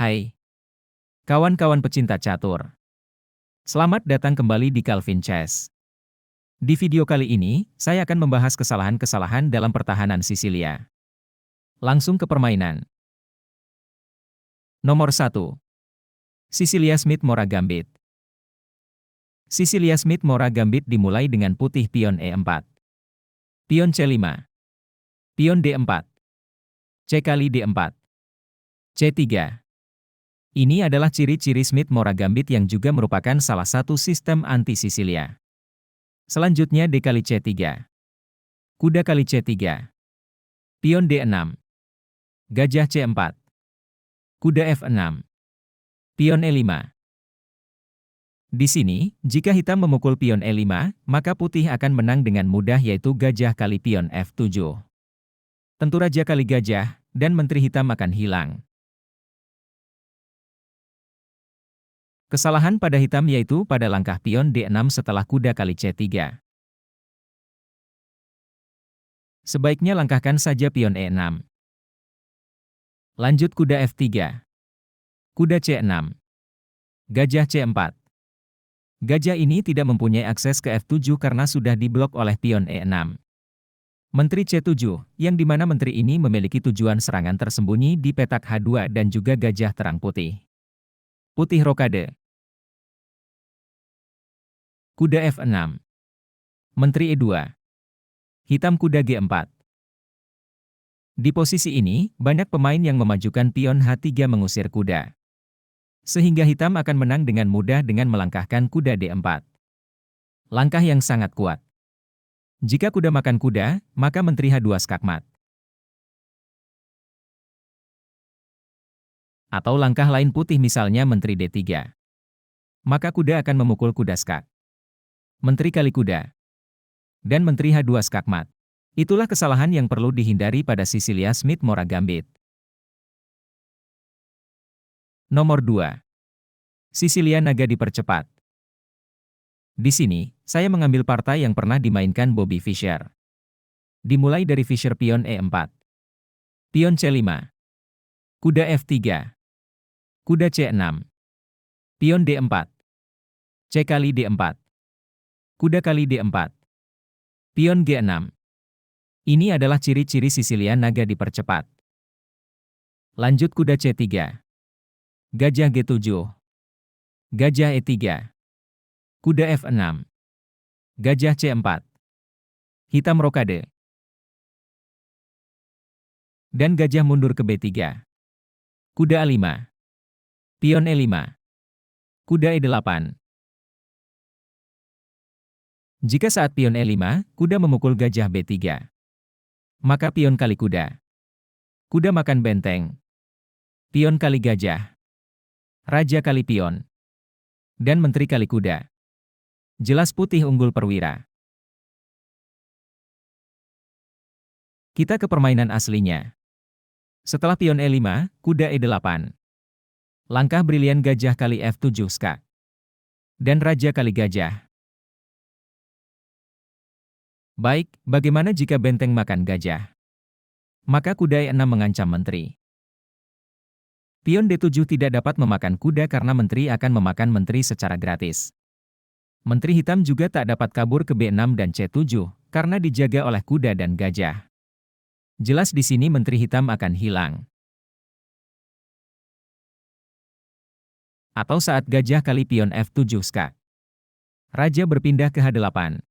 Hai, kawan-kawan pecinta catur. Selamat datang kembali di Calvin Chess. Di video kali ini, saya akan membahas kesalahan-kesalahan dalam pertahanan Sisilia. Langsung ke permainan. Nomor 1. Sisilia Smith Mora Gambit. Sisilia Smith Mora Gambit dimulai dengan putih pion E4. Pion C5. Pion D4. C kali D4. C3. Ini adalah ciri-ciri Smith Mora Gambit yang juga merupakan salah satu sistem anti-Sisilia. Selanjutnya D kali C3. Kuda kali C3. Pion D6. Gajah C4. Kuda F6. Pion E5. Di sini, jika hitam memukul pion E5, maka putih akan menang dengan mudah yaitu gajah kali pion F7. Tentu raja kali gajah, dan menteri hitam akan hilang. Kesalahan pada hitam yaitu pada langkah pion D6 setelah kuda kali C3. Sebaiknya langkahkan saja pion E6. Lanjut kuda F3. Kuda C6. Gajah C4. Gajah ini tidak mempunyai akses ke F7 karena sudah diblok oleh pion E6. Menteri C7, yang dimana menteri ini memiliki tujuan serangan tersembunyi di petak H2 dan juga gajah terang putih. Putih rokade. Kuda F6. Menteri E2. Hitam kuda G4. Di posisi ini, banyak pemain yang memajukan pion H3 mengusir kuda. Sehingga hitam akan menang dengan mudah dengan melangkahkan kuda D4. Langkah yang sangat kuat. Jika kuda makan kuda, maka menteri H2 skakmat. Atau langkah lain putih misalnya menteri D3. Maka kuda akan memukul kuda skak. Menteri kali kuda. Dan menteri H2 skakmat. Itulah kesalahan yang perlu dihindari pada Sisilia Smith Mora Gambit. Nomor 2. Sisilia Naga dipercepat. Di sini, saya mengambil partai yang pernah dimainkan Bobby Fischer. Dimulai dari Fischer pion E4. Pion C5. Kuda F3. Kuda C6. Pion D4. C kali D4. Kuda kali D4. Pion G6. Ini adalah ciri-ciri Sisilia Naga dipercepat. Lanjut kuda C3. Gajah G7. Gajah E3. Kuda F6. Gajah C4. Hitam rokade. Dan gajah mundur ke B3. Kuda A5. Pion E5. Kuda E8. Jika saat pion E5, kuda memukul gajah B3. Maka pion kali kuda. Kuda makan benteng. Pion kali gajah. Raja kali pion. Dan menteri kali kuda. Jelas putih unggul perwira. Kita ke permainan aslinya. Setelah pion E5, kuda E8. Langkah brilian gajah kali F7 skak. Dan raja kali gajah. Baik, bagaimana jika benteng makan gajah? Maka kuda E6 mengancam menteri. Pion D7 tidak dapat memakan kuda karena menteri akan memakan menteri secara gratis. Menteri hitam juga tak dapat kabur ke B6 dan C7, karena dijaga oleh kuda dan gajah. Jelas di sini menteri hitam akan hilang. Atau saat gajah kali pion F7 skak. Raja berpindah ke H8.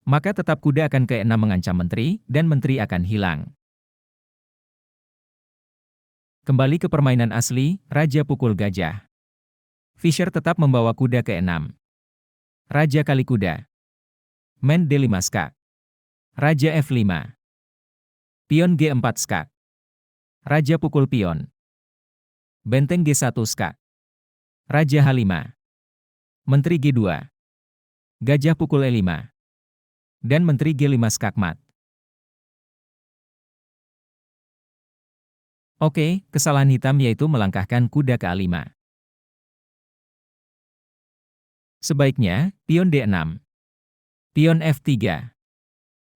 Maka tetap kuda akan ke E6 mengancam menteri, dan menteri akan hilang. Kembali ke permainan asli, raja pukul gajah. Fischer tetap membawa kuda ke E6. Raja kali kuda. Men D5 skak. Raja F5. Pion G4 skak. Raja pukul pion. Benteng G1 skak. Raja H5. Menteri G2. Gajah pukul E5. Dan menteri G5 skakmat. Oke, kesalahan hitam yaitu melangkahkan kuda ke A5. Sebaiknya, pion D6. Pion F3.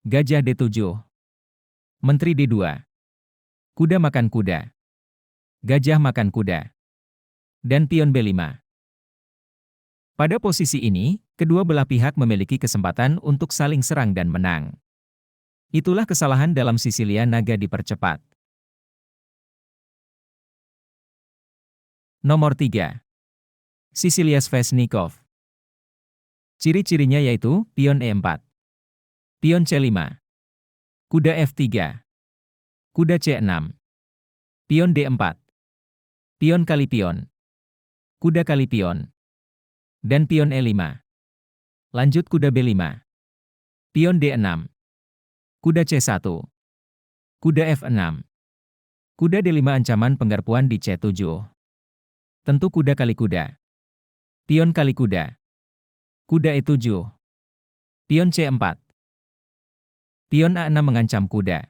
Gajah D7. Menteri D2. Kuda makan kuda. Gajah makan kuda. dan pion B5. Pada posisi ini, kedua belah pihak memiliki kesempatan untuk saling serang dan menang. Itulah kesalahan dalam Sisilia naga dipercepat. Nomor 3. Sisilia Sveshnikov. Ciri-cirinya yaitu pion E4, pion C5, kuda F3, kuda C6, pion D4, pion kali pion, kuda kali pion, dan pion E5. Lanjut kuda B5, pion D6, kuda C1, kuda F6, kuda D5. Ancaman penggarpuan di C7. Tentu kuda kali kuda, pion kali kuda, kuda E7, pion C4, pion A6 mengancam kuda.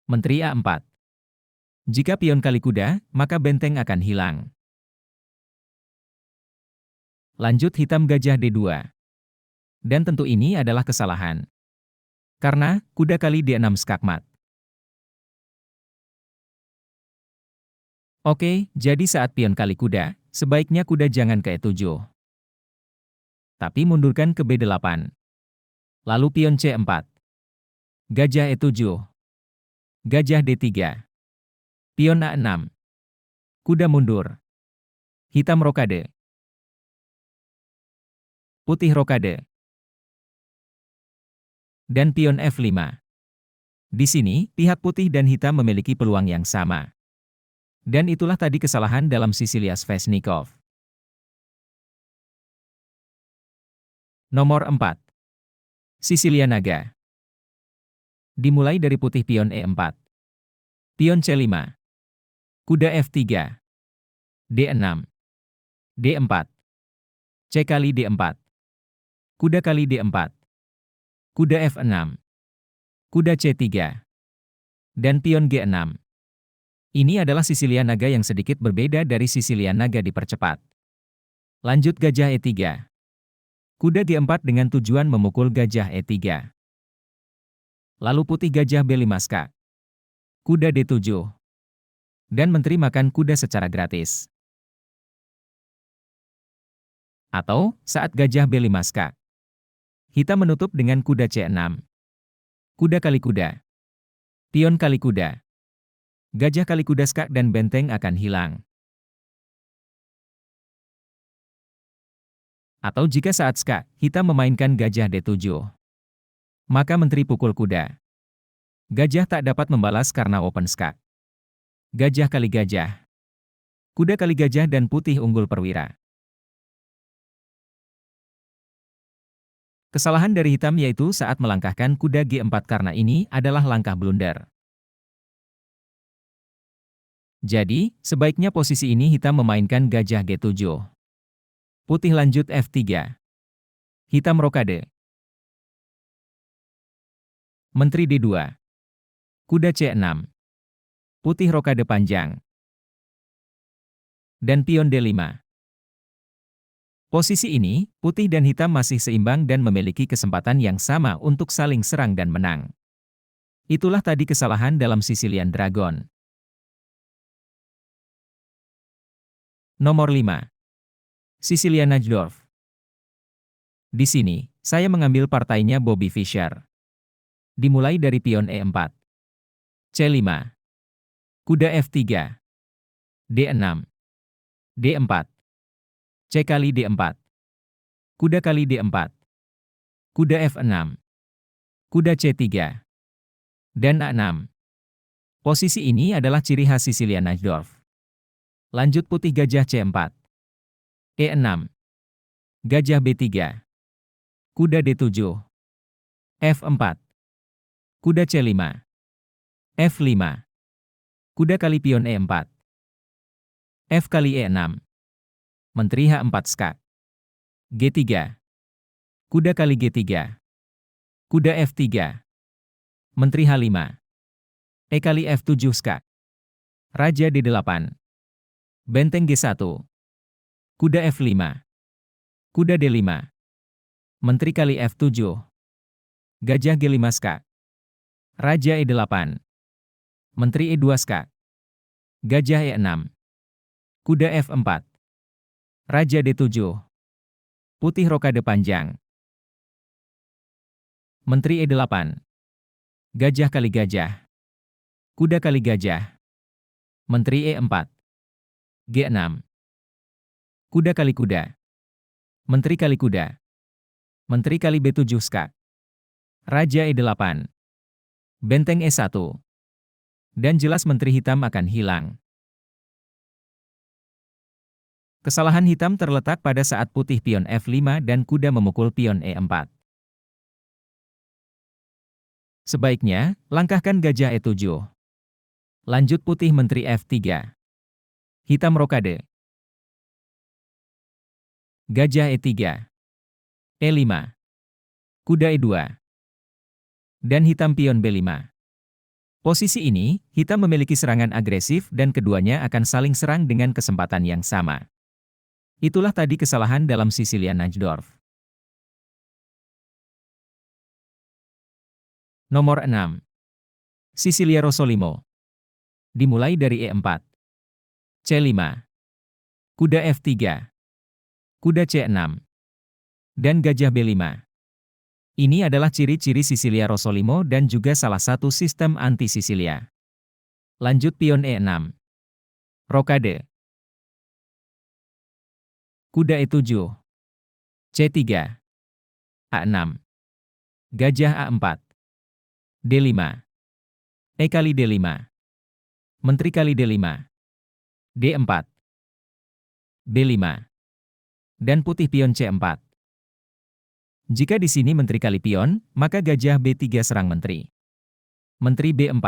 Menteri A4. Jika pion kali kuda, maka benteng akan hilang. Lanjut hitam gajah D2. Dan tentu ini adalah kesalahan. Karena kuda kali D6 skakmat. Oke, jadi saat pion kali kuda, sebaiknya kuda jangan ke E7. Tapi mundurkan ke B8. Lalu pion C4. Gajah E7. Gajah D3. Pion A6. Kuda mundur. Hitam rokade. Putih rokade. Dan pion F5. Di sini, pihak putih dan hitam memiliki peluang yang sama. Dan itulah tadi kesalahan dalam Sisilia Sveshnikov. Nomor 4. Sisilia naga. Dimulai dari putih pion E4. Pion C5. Kuda F3. D6. D4. C kali D4. Kuda kali D4. Kuda F6. Kuda C3. Dan pion G6. Ini adalah Sisilia naga yang sedikit berbeda dari Sisilia naga dipercepat. Lanjut gajah E3. Kuda G4 dengan tujuan memukul gajah E3. Lalu putih gajah B5 skak. Kuda D7. Dan menteri makan kuda secara gratis. Atau, saat gajah B5 skak. Hitam menutup dengan kuda C6. Kuda kali kuda. Pion kali kuda. Gajah kali kuda skak dan benteng akan hilang. Atau jika saat skak, hitam memainkan gajah D7. Maka menteri pukul kuda. Gajah tak dapat membalas karena open skak. Gajah kali gajah. Kuda kali gajah dan putih unggul perwira. Kesalahan dari hitam yaitu saat melangkahkan kuda G4 karena ini adalah langkah blunder. Jadi, sebaiknya posisi ini hitam memainkan gajah G7. Putih lanjut F3. Hitam rokade. Menteri D2. Kuda C6. Putih rokade panjang. Dan pion D5. Posisi ini, putih dan hitam masih seimbang dan memiliki kesempatan yang sama untuk saling serang dan menang. Itulah tadi kesalahan dalam Sicilian Dragon. Nomor 5. Sicilian Najdorf. Di sini, saya mengambil partainya Bobby Fischer. Dimulai dari pion E4. C5. Kuda F3. D6. D4. C kali D4. Kuda kali D4. Kuda F6. Kuda C3. Dan A6. Posisi ini adalah ciri khas Sicilian Najdorf. Lanjut putih gajah C4. E6. Gajah B3. Kuda D7. F4. Kuda C5. F5. Kuda kali pion E4. F kali E6. Menteri H4 skak. G3. Kuda kali G3. Kuda F3. Menteri H5. E kali F7 skak. Raja D8. Benteng G1. Kuda F5. Kuda D5. Menteri kali F7. Gajah G5 skak. Raja E8. Menteri E2 skak. Gajah E6. Kuda F4. Raja D7. Putih rokade panjang. Menteri E8. Gajah kali gajah. Kuda kali gajah. Menteri E4. G6. Kuda kali kuda. Menteri kali kuda. Menteri kali B7 skak. Raja E8. Benteng E1. Dan jelas menteri hitam akan hilang. Kesalahan hitam terletak pada saat putih pion F5 dan kuda memukul pion E4. Sebaiknya, langkahkan gajah E7. Lanjut putih menteri F3. Hitam rokade. Gajah E3. E5. Kuda E2. Dan hitam pion B5. Posisi ini, hitam memiliki serangan agresif dan keduanya akan saling serang dengan kesempatan yang sama. Itulah tadi kesalahan dalam Sicilia Najdorf. Nomor 6. Sicilia Rossolimo. Dimulai dari E4. C5. Kuda F3. Kuda C6. Dan gajah B5. Ini adalah ciri-ciri Sicilia Rossolimo dan juga salah satu sistem anti-Sicilia. Lanjut pion E6. Rokade. Kuda E7. C3. A6. Gajah A4. D5. E kali D5. Menteri kali D5. D4. B5. Dan putih pion C4. Jika di sini menteri kali pion, maka gajah B3 serang menteri. Menteri B4.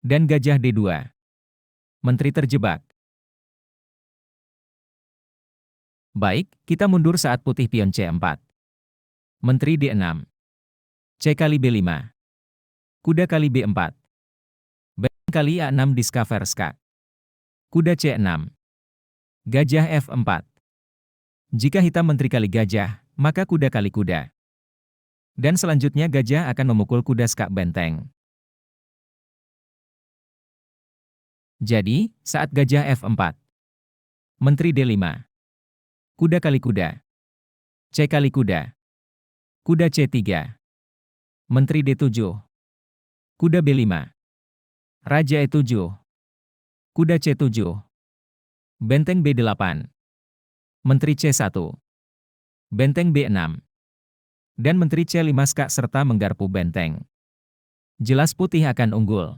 Dan gajah D2. Menteri terjebak. Baik, kita mundur saat putih pion C4. Menteri D6. C kali B5. Kuda kali B4. Benteng kali A6 discover skak. Kuda C6. Gajah F4. Jika hitam menteri kali gajah, maka kuda kali kuda. Dan selanjutnya gajah akan memukul kuda skak benteng. Jadi, saat gajah F4. Menteri D5. Kuda kali kuda. C kali kuda. Kuda C3. Menteri D7. Kuda B5. Raja E7. Kuda C7. Benteng B8. Menteri C1. Benteng B6. Dan menteri C5 skak serta menggarpu benteng. Jelas putih akan unggul.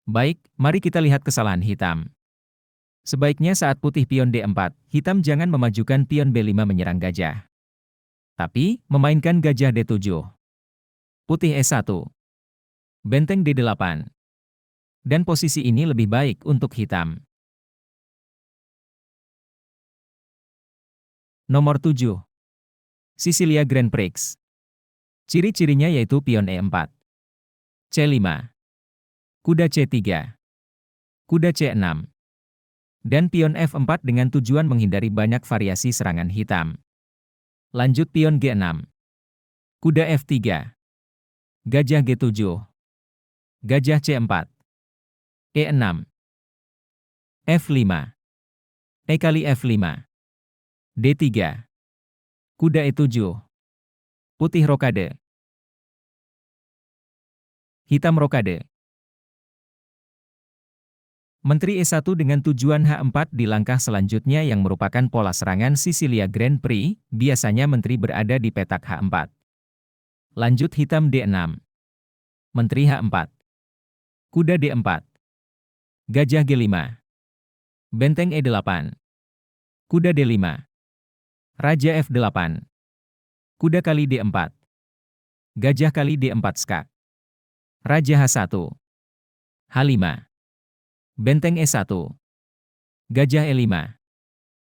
Baik, mari kita lihat kesalahan hitam. Sebaiknya saat putih pion D4, hitam jangan memajukan pion B5 menyerang gajah. Tapi, memainkan gajah D7. Putih E1. Benteng D8. Dan posisi ini lebih baik untuk hitam. Nomor 7. Sicilia Grand Prix. Ciri-cirinya yaitu pion E4. C5. Kuda C3. Kuda C6. Dan pion F4 dengan tujuan menghindari banyak variasi serangan hitam. Lanjut pion G6. Kuda F3. Gajah G7. Gajah C4. E6. F5. E kali F5. D3. Kuda E7. Putih rokade. Hitam rokade. Menteri E1 dengan tujuan H4 di langkah selanjutnya yang merupakan pola serangan Sicilia Grand Prix, biasanya menteri berada di petak H4. Lanjut hitam D6. Menteri H4. Kuda D4. Gajah G5. Benteng E8. Kuda D5. Raja F8. Kuda kali D4. Gajah kali D4 skak. Raja H1. H5. Benteng E1. Gajah E5.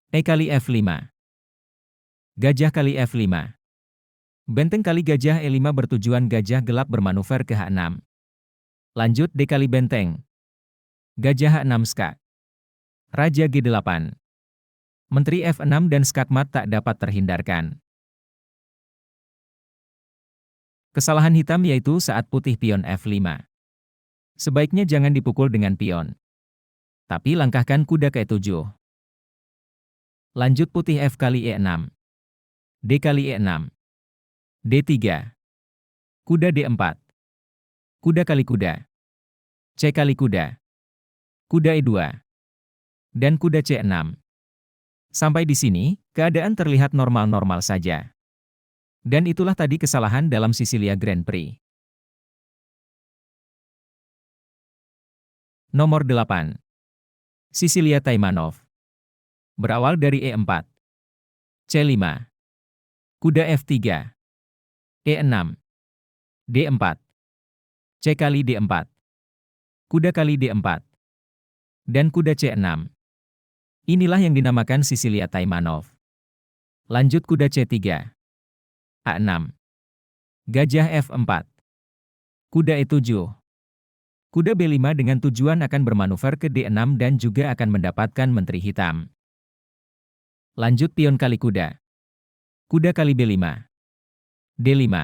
E kali F5. Gajah kali F5. Benteng kali gajah E5 bertujuan gajah gelap bermanuver ke H6. Lanjut D kali benteng. Gajah H6 skak. Raja G8. Menteri F6 dan skakmat tak dapat terhindarkan. Kesalahan hitam yaitu saat putih pion F5. Sebaiknya jangan dipukul dengan pion. Tapi langkahkan kuda ke E7. Lanjut putih F kali E6. D kali E6. D3. Kuda D4. Kuda kali kuda. C kali kuda. Kuda E2. Dan kuda C6. Sampai di sini, keadaan terlihat normal-normal saja. Dan itulah tadi kesalahan dalam Sisilia Grand Prix. Nomor 8. Sisilia Taimanov. Berawal dari E4. C5. Kuda F3. E6. D4. C kali D4. Kuda kali D4. Dan kuda C6. Inilah yang dinamakan Sisilia Taimanov. Lanjut kuda C3. A6. Gajah F4. Kuda E7. Kuda B5 dengan tujuan akan bermanuver ke D6 dan juga akan mendapatkan menteri hitam. Lanjut pion kali kuda. Kuda kali B5. D5.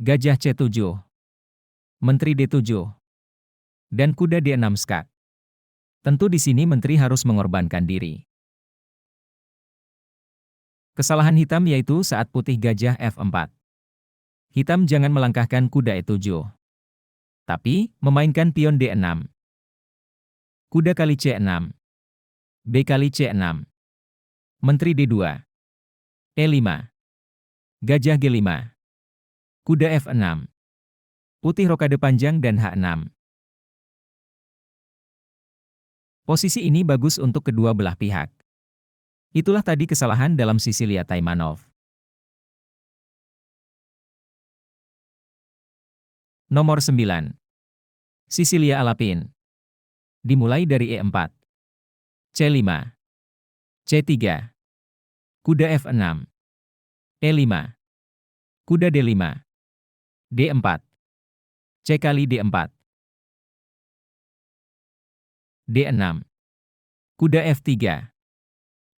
Gajah C7. Menteri D7. Dan kuda D6 skak. Tentu di sini menteri harus mengorbankan diri. Kesalahan hitam yaitu saat putih gajah F4. Hitam jangan melangkahkan kuda E7. Tapi, memainkan pion D6. Kuda kali C6. B kali C6. Menteri D2. E5. Gajah G5. Kuda F6. Putih rokade panjang dan H6. Posisi ini bagus untuk kedua belah pihak. Itulah tadi kesalahan dalam Sisilia Taimanov. Nomor 9. Sisilia Alapin. Dimulai dari E4. C5. C3. Kuda F6. E5. Kuda D5. D4. C kali D4. D6. Kuda F3.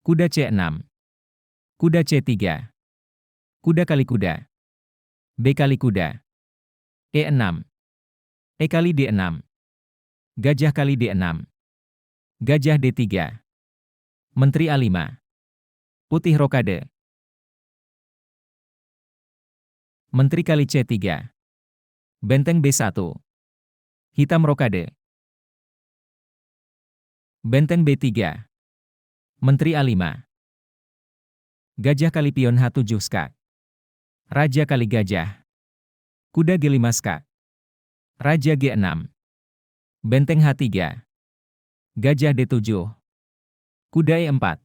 Kuda C6. Kuda C3. Kuda kali kuda. B kali kuda. E6. E kali D6. Gajah kali D6. Gajah D3. Menteri A5. Putih rokade. Menteri kali C3. Benteng B1. Hitam rokade. Benteng B3. Menteri A5. Gajah kali pion H7 skak. Raja kali gajah. Kuda G5 skak. Raja G6. Benteng H3. Gajah D7. Kuda E4.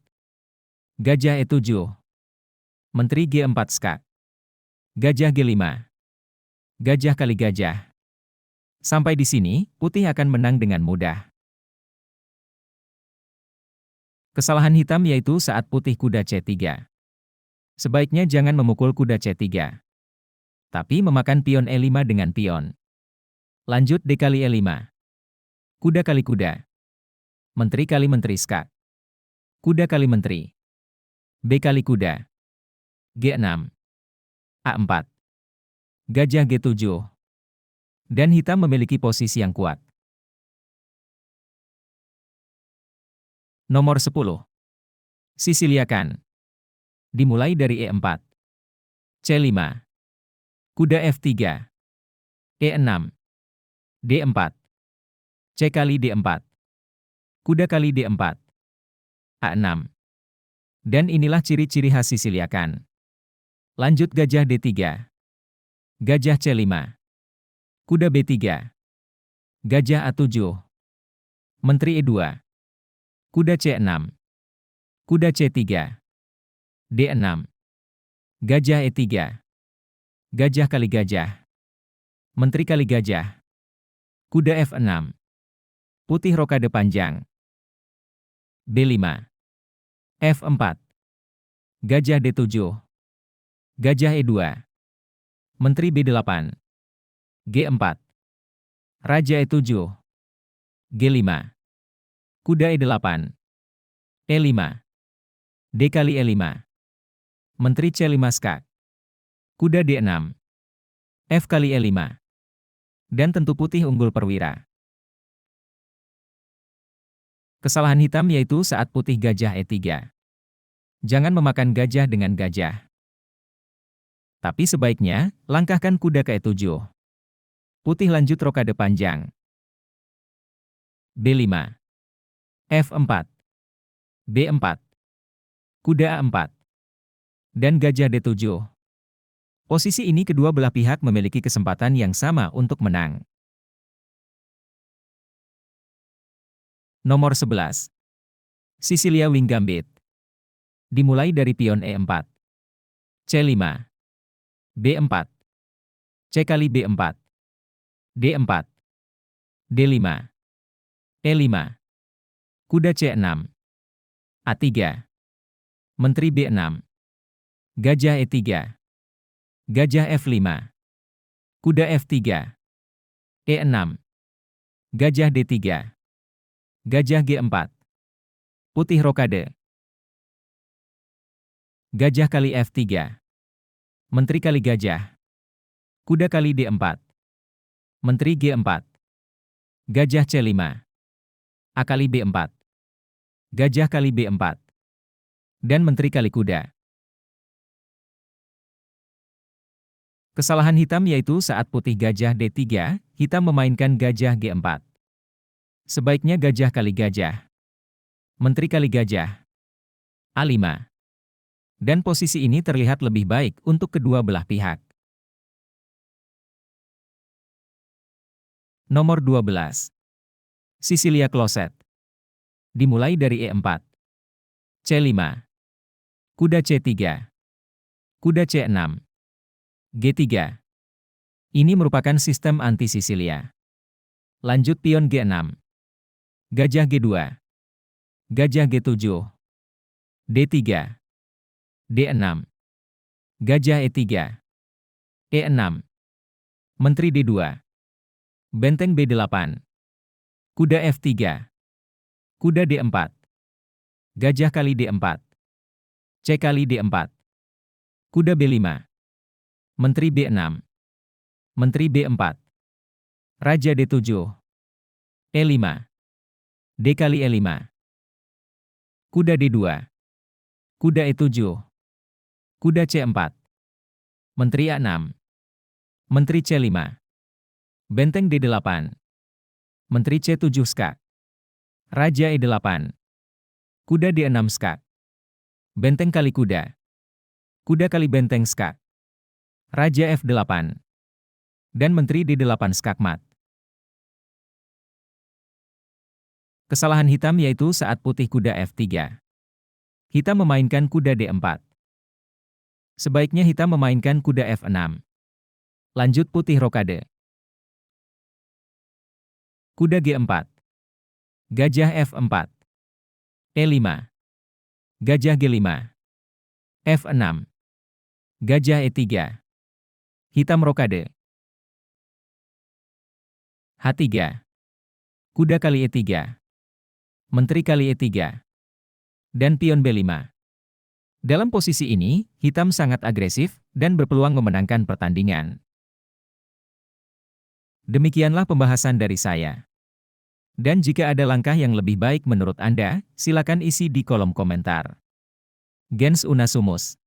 Gajah E7. Menteri G4 skak. Gajah G5. Gajah kali gajah. Sampai di sini, putih akan menang dengan mudah. Kesalahan hitam yaitu saat putih kuda C3. Sebaiknya jangan memukul kuda C3. Tapi memakan pion E5 dengan pion. Lanjut D kali E5. Kuda kali kuda. Menteri kali menteri skak. Kuda kali menteri. B kali kuda. G6. A4. Gajah G7. Dan hitam memiliki posisi yang kuat. Nomor 10. Sisiliakan. Dimulai dari E4. C5. Kuda F3. E6. D4. C kali D4. Kuda kali D4. A6. Dan inilah ciri-ciri khas Sisiliakan. Lanjut gajah D3. Gajah C5. Kuda B3. Gajah A7. Menteri E2. Kuda C6. Kuda C3. D6. Gajah E3. Gajah kali gajah. Menteri kali gajah. Kuda F6. Putih rokade panjang. B5. F4. Gajah D7. Gajah E2. Menteri B8. G4. Raja E7. G5. Kuda E8. E5. D kali E5. Menteri C5 skak. Kuda D6. F kali E5. Dan tentu putih unggul perwira. Kesalahan hitam yaitu saat putih gajah E3. Jangan memakan gajah dengan gajah. Tapi sebaiknya, langkahkan kuda ke E7. Putih lanjut rokade panjang. B5. F4. B4. Kuda A4. Dan gajah D7. Posisi ini kedua belah pihak memiliki kesempatan yang sama untuk menang. Nomor 11. Sicilia Wing Gambit. Dimulai dari pion E4. C5. B4. C kali B4. D4. D5. E5. Kuda C6. A3. Menteri B6. Gajah E3. Gajah F5. Kuda F3. E6. Gajah D3. Gajah G4. Putih rokade. Gajah kali F3. Menteri kali gajah. Kuda kali D4. Menteri G4. Gajah C5. A kali B4. Gajah kali B4. Dan menteri kali kuda. Kesalahan hitam yaitu saat putih gajah D3, hitam memainkan gajah G4. Sebaiknya gajah kali gajah. Menteri kali gajah. A5. Dan posisi ini terlihat lebih baik untuk kedua belah pihak. Nomor 12. Sicilia Closet. Dimulai dari E4. C5. Kuda C3. Kuda C6. G3. Ini merupakan sistem anti-Sicilia. Lanjut pion G6. Gajah G2. Gajah G7. D3. D6. Gajah E3. E6. Menteri D2. Benteng B8. Kuda F3. Kuda D4. Gajah kali D4. C kali D4. Kuda B5. Menteri B6. Menteri B4. Raja D7. E5. D kali E5. Kuda D2. Kuda E7. Kuda C4. Menteri A6. Menteri C5. Benteng D8. Menteri C7 skak. Raja E8. Kuda D6 skak. Benteng kali kuda. Kuda kali benteng skak. Raja F8. Dan menteri D8 skak mat. Kesalahan hitam yaitu saat putih kuda F3. Hitam memainkan kuda D4. Sebaiknya hitam memainkan kuda F6. Lanjut putih rokade. Kuda G4. Gajah F4. E5. Gajah G5. F6. Gajah E3. Hitam rokade. H3. Kuda kali E3. Menteri kali E3. Dan pion B5. Dalam posisi ini, hitam sangat agresif dan berpeluang memenangkan pertandingan. Demikianlah pembahasan dari saya. Dan jika ada langkah yang lebih baik menurut Anda, silakan isi di kolom komentar. Gens Una Sumus.